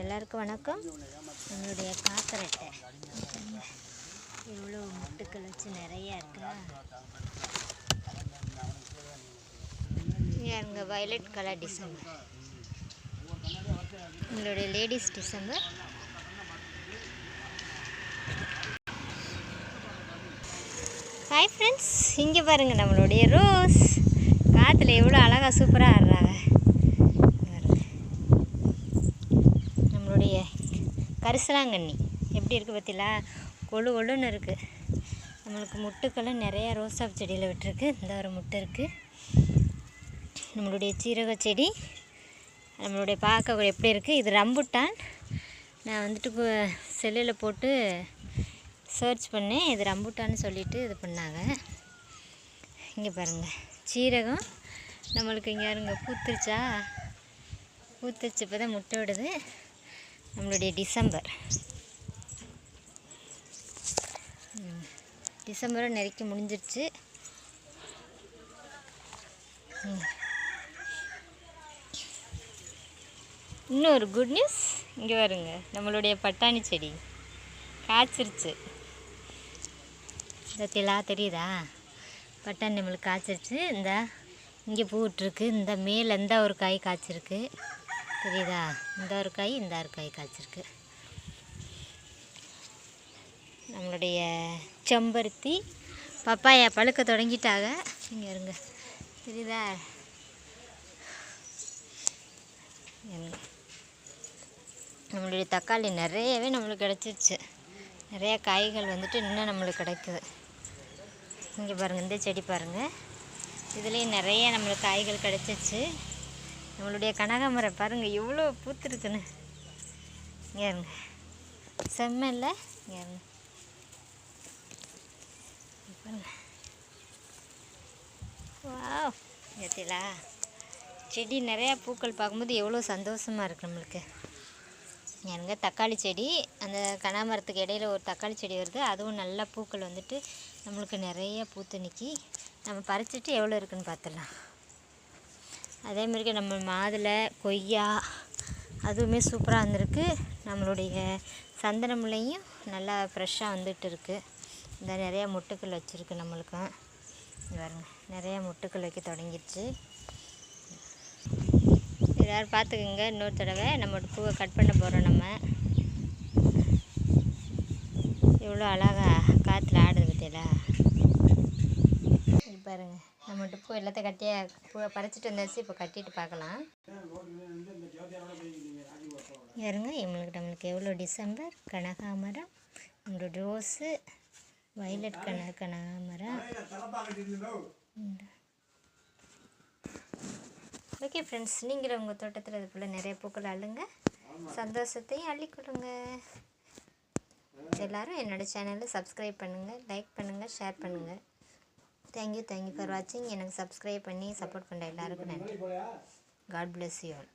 எல்லாருக்கும் வணக்கம். நம்மளுடைய காக்கரட்டை எவ்வளோ முட்டுக்கள் வச்சு நிறையா இருக்கா. இங்கே வயலட் கலர் டிசம்பர், நம்மளுடைய லேடிஸ் டிசம்பர். ஹாய் ஃப்ரெண்ட்ஸ், இங்கே பாருங்கள் நம்மளுடைய ரோஸ் காற்றுல எவ்வளோ அழகாக சூப்பராக ஆடுறாங்க. நம்மளுடைய கரிசலாங்கண்ணி எப்படி இருக்குது பார்த்தீங்களா, கொழு கொழுன்னு இருக்குது. நம்மளுக்கு முட்டுக்கெல்லாம் நிறையா ரோஸா செடியில் விட்டுருக்கு. இந்த ஒரு முட்டை இருக்குது. நம்மளுடைய சீரக செடி நம்மளுடைய பார்க்க எப்படி இருக்குது. இது ரம்புட்டான். நான் வந்துட்டு செல்லில் போட்டு சர்ச் பண்ணேன், இது ரம்புட்டான்னு சொல்லிட்டு இது பண்ணாங்க. இங்கே பாருங்கள் சீரகம் நம்மளுக்கு இங்கே இருங்க பூத்துருச்சா, பூத்துருச்சு, இப்போ தான் முட்டை விடுது. நம்மளுடைய டிசம்பரும் நெருக்கி முடிஞ்சிருச்சு. இன்னும் ஒரு குட் நியூஸ், இங்கே வருங்க நம்மளுடைய பட்டாணி செடி காய்ச்சிருச்சு. இந்த திலா தெரியுதா, பட்டாணி நம்மளுக்கு காய்ச்சிருச்சு. இந்த இங்கே பூ விட்டுருக்கு. இந்த மேலே இந்த ஒரு காய் காய்ச்சிருக்கு தெரியுதா, இந்த ஒரு காய் இந்த ஒரு காய் காய்ச்சிருக்கு. நம்மளுடைய செம்பருத்தி பப்பாயா பழுக்க தொடங்கிட்டாங்க. இங்கே இருங்க தெரியுதா. நம்மளுடைய தக்காளி நிறையவே நம்மளுக்கு கிடச்சிருச்சு. நிறையா காய்கள் வந்துட்டு இன்னும் நம்மளுக்கு கிடைக்குது. இங்கே பாருங்கள் இந்த செடி பாருங்கள், இதுலேயும் நிறைய நம்மளுக்கு காய்கள் கிடச்சிருச்சு. நம்மளுடைய கனகாமரம் பாருங்கள் எவ்வளோ பூத்துருக்குன்னு. இங்கே இருங்க செம்ம இல்லை. இங்கே இருங்க வாவ், பார்த்தீங்களா செடி நிறையா பூக்கள் பார்க்கும்போது எவ்வளோ சந்தோஷமாக இருக்குது நம்மளுக்கு. இங்கே தக்காளி செடி, அந்த கனகாமரத்துக்கு இடையில ஒரு தக்காளி செடி வருது. அதுவும் நல்லா பூக்கள் வந்துட்டு நம்மளுக்கு நிறைய பூத்து நிற்கி. நம்ம பறிச்சுட்டு எவ்வளோ இருக்குதுன்னு பார்த்துடலாம். அதேமாதிரி நம்ம மாதுளை கொய்யா அதுவுமே சூப்பராக வந்திருக்கு. நம்மளுடைய சந்தன முல்லையும் நல்லா ஃப்ரெஷ்ஷாக வந்துட்டு இருக்குது. இந்த நிறையா முட்டுக்கள் வச்சுருக்கு. நம்மளுக்கும் பாருங்க நிறையா முட்டுக்கள் வைக்க தொடங்கிடுச்சு. எல்லோரும் பார்த்துக்குங்க. இன்னொரு தடவை நம்மளோட பூவை கட் பண்ண போகிறோம். நம்ம எவ்வளோ அழகாக காற்றுல ஆடுது பார்த்தீங்களா. இது பாருங்கள் நம்மகிட்ட பூ எல்லாத்தையும் கட்டியா பூவை பறிச்சிட்டு வந்தாச்சு. இப்போ கட்டிட்டு பார்க்கலாம். யாருங்க நம்மளுக்கு எவ்வளோ டிசம்பர் கனகாமரம், நம்மளோட ரோஸு, வயலட் கனகாமரம். ஓகே ஃப்ரெண்ட்ஸ், நீங்களும் உங்கள் தோட்டத்தில் இது போல் நிறைய பூக்கள் அள்ளுங்க, சந்தோஷத்தையும் அள்ளிக்கொடுங்க. எல்லோரும் என்னோடய சேனலை சப்ஸ்கிரைப் பண்ணுங்கள், லைக் பண்ணுங்கள், ஷேர் பண்ணுங்கள். தேங்க்யூ ஃபார் வாட்சிங். எனக்கு சப்ஸ்கிரைப் பண்ணி சப்போர்ட் பண்ணுற எல்லாருக்கும் நன்றி. God bless you all.